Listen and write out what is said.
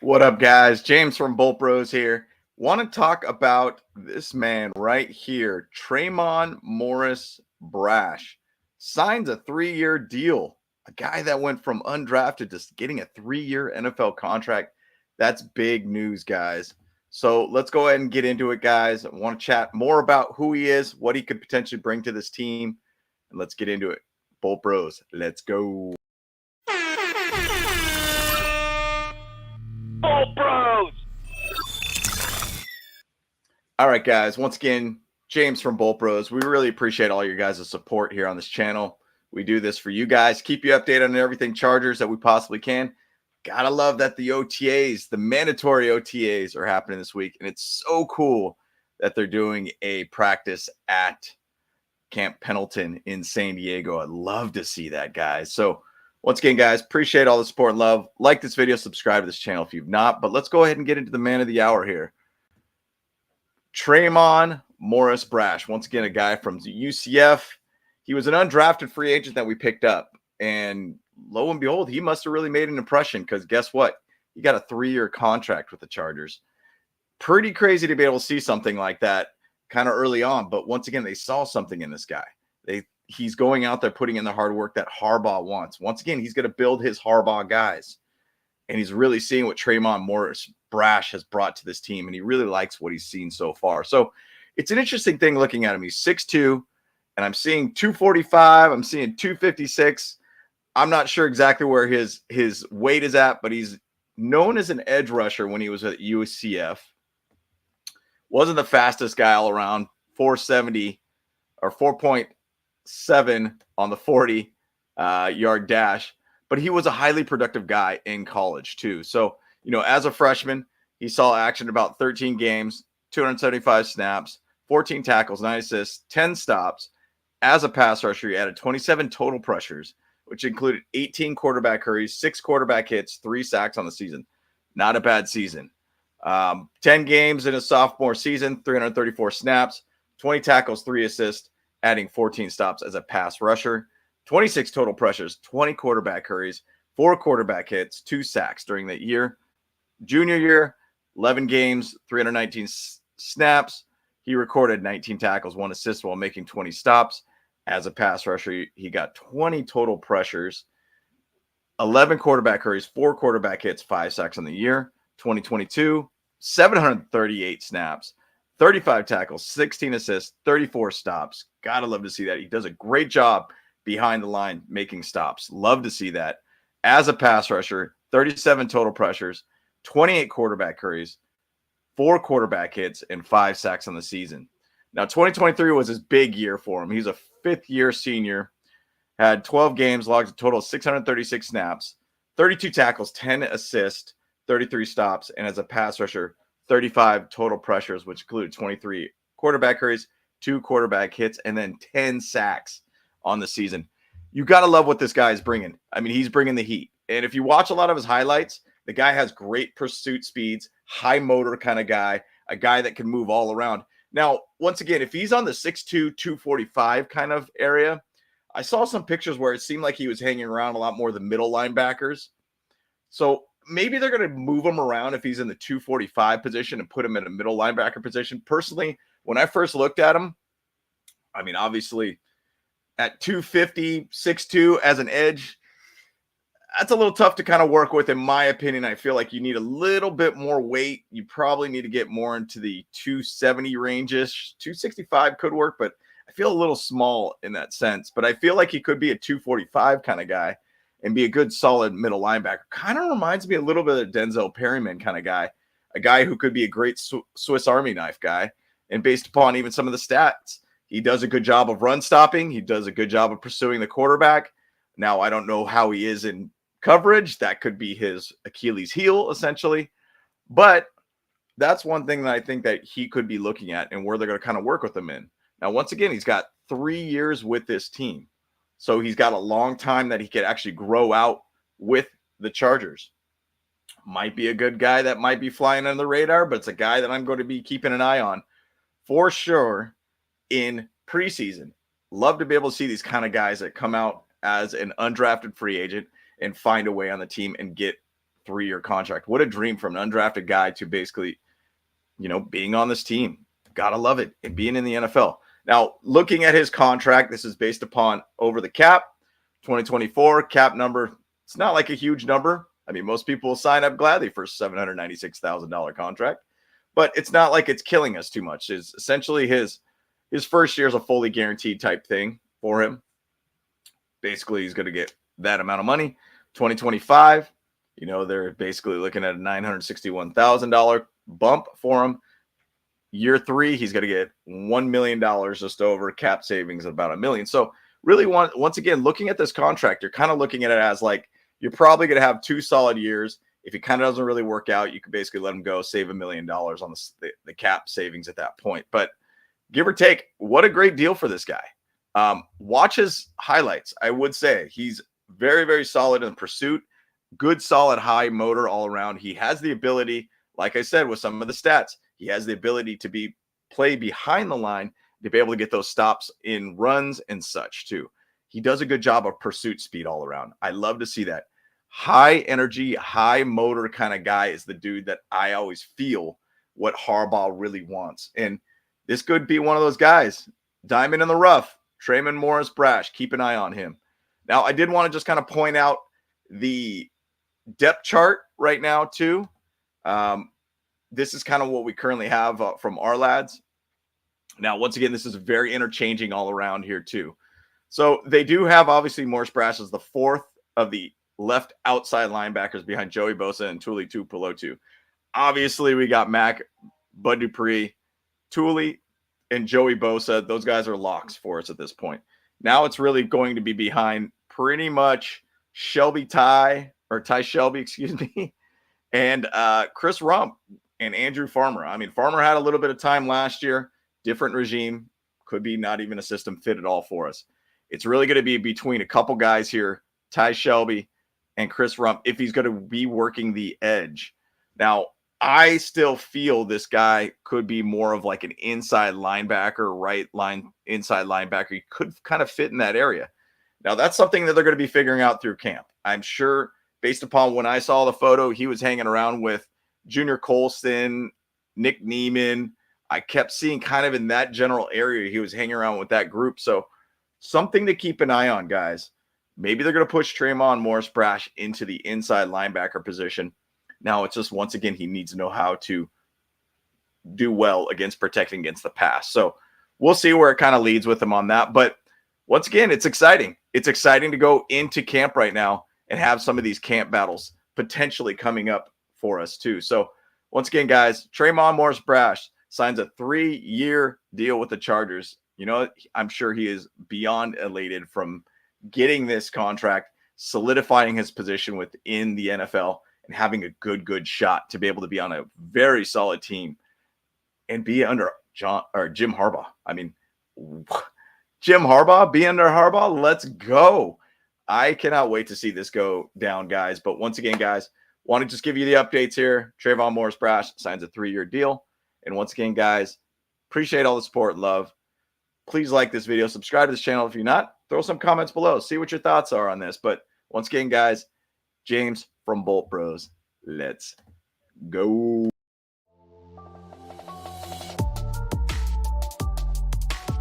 What up, guys? James from Bolt Bros here. Want to talk about this man right here, Tre'mon Morris-Brash. Signs a 3-year deal. A guy that went from undrafted to getting a 3-year NFL contract. That's big news, guys. So let's go ahead and get into it, guys. I want to chat more about who he is, what he could potentially bring to this team, and let's get into it. Bolt Bros, let's go. Bolt Bros. All right, guys. Once again, James from Bolt Bros. We really appreciate all your guys' support here on this channel. We do this for you guys. Keep you updated on everything Chargers that we possibly can. Gotta love that the OTAs, the mandatory OTAs, are happening this week. And it's so cool that they're doing a practice at Camp Pendleton in San Diego. I'd love to see that, guys. So once again, guys, appreciate all the support and love. Like this video, subscribe to this channel if you've not. But let's go ahead and get into the man of the hour here. Tre'mon Morris-Brash, once again, a guy from UCF. He was an undrafted free agent that we picked up. And lo and behold, he must have really made an impression because guess what? He got a 3-year contract with the Chargers. Pretty crazy to be able to see something like that kind of early on. But once again, they saw something in this guy. He's going out there putting in the hard work that Harbaugh wants. Once again, he's going to build his Harbaugh guys. And he's really seeing what Tre'mon Morris-Brash has brought to this team. And he really likes what he's seen so far. So it's an interesting thing looking at him. He's 6'2", and I'm seeing 245. I'm seeing 256. I'm not sure exactly where his weight is at, but he's known as an edge rusher when he was at UCF. Wasn't the fastest guy all around, 470 or 4.7 on the 40 yard dash. But he was a highly productive guy in college too. So, as a freshman, he saw action about 13 games, 275 snaps, 14 tackles, 9 assists, 10 stops. As a pass rusher, he added 27 total pressures, which included 18 quarterback hurries, 6 quarterback hits, 3 sacks on the season. Not a bad season. 10 games in his sophomore season, 334 snaps, 20 tackles, 3 assists, adding 14 stops as a pass rusher. 26 total pressures, 20 quarterback hurries, 4 quarterback hits, 2 sacks during that year. Junior year, 11 games, 319 snaps. He recorded 19 tackles, 1 assist while making 20 stops. As a pass rusher, he got 20 total pressures, 11 quarterback hurries, 4 quarterback hits, 5 sacks on the year. 2022, 738 snaps, 35 tackles, 16 assists, 34 stops. Gotta love to see that. He does a great job behind the line making stops. Love to see that. As a pass rusher, 37 total pressures, 28 quarterback hurries, 4 quarterback hits, and 5 sacks on the season. Now, 2023 was his big year for him. He's a 5th-year senior, had 12 games, logged a total of 636 snaps, 32 tackles, 10 assists, 33 stops, and as a pass rusher, 35 total pressures, which included 23 quarterback hurries, 2 quarterback hits, and then 10 sacks on the season. You got to love what this guy is bringing. I mean, he's bringing the heat. And if you watch a lot of his highlights, the guy has great pursuit speeds, high motor kind of guy, a guy that can move all around. Now, once again, if he's on the 6'2", 245 kind of area, I saw some pictures where it seemed like he was hanging around a lot more the middle linebackers. So maybe they're going to move him around if he's in the 245 position and put him in a middle linebacker position. Personally, when I first looked at him, I mean, obviously, at 250, 6'2" as an edge, that's a little tough to kind of work with, in my opinion. I feel like you need a little bit more weight. You probably need to get more into the 270 range-ish. 265 could work, but I feel a little small in that sense. But I feel like he could be a 245 kind of guy and be a good, solid middle linebacker. Kind of reminds me a little bit of Denzel Perryman kind of guy, a guy who could be a great Swiss Army knife guy. And based upon even some of the stats, he does a good job of run stopping. He does a good job of pursuing the quarterback. Now, I don't know how he is in coverage. That could be his Achilles heel, essentially. But that's one thing that I think that he could be looking at and where they're going to kind of work with him in. Now, once again, he's got 3 years with this team. So he's got a long time that he could actually grow out with the Chargers. Might be a good guy that might be flying under the radar, but it's a guy that I'm going to be keeping an eye on for sure in preseason. Love to be able to see these kind of guys that come out as an undrafted free agent and find a way on the team and get 3-year contract. What a dream from an undrafted guy to basically, being on this team. Gotta love it. And being in the NFL. Now, looking at his contract, this is based upon over the cap. 2024 cap number. It's not like a huge number. I mean, most people will sign up gladly for a $796,000 contract, but it's not like it's killing us too much. It's essentially his first year is a fully guaranteed type thing for him. Basically, he's going to get that amount of money. 2025, they're basically looking at a $961,000 bump for him. Year 3, he's going to get $1 million just over, cap savings of about $1 million. So really, once again, looking at this contract, you're kind of looking at it as like you're probably going to have 2 solid years. If it kind of doesn't really work out, you could basically let him go, save $1 million on the cap savings at that point. But give or take, what a great deal for this guy. Watch his highlights. I would say he's very, very solid in pursuit, good, solid, high motor all around. He has the ability, like I said, with some of the stats, he has the ability to play behind the line to be able to get those stops in runs and such too. He does a good job of pursuit speed all around. I love to see that. High energy, high motor kind of guy is the dude that I always feel what Harbaugh really wants. And this could be one of those guys. Diamond in the rough, Tre'mon Morris-Brash. Keep an eye on him. Now, I did want to just kind of point out the depth chart right now too. This is kind of what we currently have from our lads. Now, once again, this is very interchanging all around here too. So they do have, obviously, Morris-Brash as the 4th of the left outside linebackers behind Joey Bosa and Tuli Tuipulotu. Obviously, we got Mac, Bud Dupree, Tuli, and Joey Bosa. Those guys are locks for us at this point. Now it's really going to be behind pretty much Ty Shelby, and Chris Rump and Andrew Farmer. I mean, Farmer had a little bit of time last year. Different regime. Could be not even a system fit at all for us. It's really going to be between a couple guys here, Ty Shelby and Chris Rump, if he's going to be working the edge. Now, I still feel this guy could be more of like an inside linebacker, right line, inside linebacker. He could kind of fit in that area. Now, that's something that they're going to be figuring out through camp. I'm sure, based upon when I saw the photo, he was hanging around with Junior Colston, Nick Neiman. I kept seeing kind of in that general area, he was hanging around with that group. So something to keep an eye on, guys. Maybe they're going to push Tre'mon Morris-Brash into the inside linebacker position. Now, it's just, once again, he needs to know how to do well against protecting against the pass. So we'll see where it kind of leads with him on that. But once again, it's exciting. It's exciting to go into camp right now and have some of these camp battles potentially coming up for us too. So once again, guys, Tre'mon Morris-Brash signs a 3-year deal with the Chargers. I'm sure he is beyond elated from getting this contract, solidifying his position within the NFL, and having a good shot to be able to be on a very solid team and be under Jim Harbaugh. I mean, Jim Harbaugh, be under Harbaugh. Let's go. I cannot wait to see this go down, guys. But once again, guys, want to just give you the updates here. Tre'mon Morris-Brash signs a 3-year deal. And once again, guys, appreciate all the support and love. Please like this video. Subscribe to this channel if you're not. Throw some comments below. See what your thoughts are on this. But once again, guys, James from Bolt Bros. Let's go.